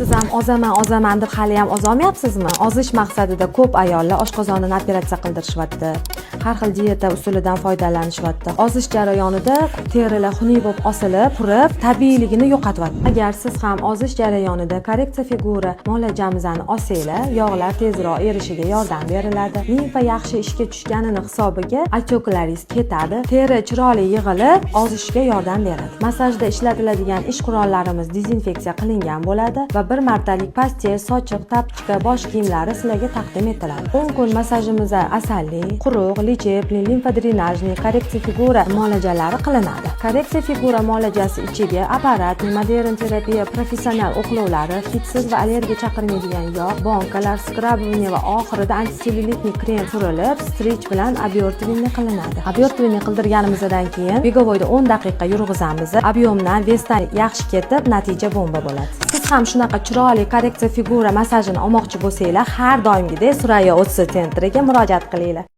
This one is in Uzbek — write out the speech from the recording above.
Siz ham ozaman deb hali ham ozolmayapsizmi? Ozish maqsadida ko'p ayollar oshqozonini operatsiya qildirishyapti. Har xil dieta usulidan foydalanishyapti. Ozish jarayonida terilar xunuk bo'lib osilib, qurib, tabiiyligini yo'qotyapti. Agar siz ham ozish jarayonida korreksiya figura muolajamizni olsanglar, yog'lar tezroq erishiga yordam beriladi. Limfa yaxshi ishga tushganini hisobiga otyoklaringiz ketadi. Teri chiroyli yig'ilib, ozishga yordam beradi. Masajda ishlatiladigan ish qurollarimiz dezinfeksiya qilingan bo'ladi va bir martalik pastel, sochiq, tapchka, bosh kiyimlari sizlarga taqdim etiladi. 10 kun masajimizda asalli, quruq, lechebli, limfa drenajli, korreksiya figura muolajalari qilinadi. Korreksiya figura muolajasi ichiga apparat, modern terapiya, professional o'qlovlari, hidsiz va allergiya chaqirmaydigan yog', bonkalar, skrabovniya va oxirida antisellyulitni krem surilib, strich bilan obyortvenniya qilinadi. Obyortvenniya qildirganimizdan keyin begovoyda 10 daqiqa yurg'izamiz. Obyomdan vesdan yaxshi ketib, natija bomba bo'ladi. Siz ham shunaqa chiroyli korreksiya figura masajini olmoqchi bo'lsanglar, har doimgidek Surayyo O'tsa sentriga murojaat qilinglar.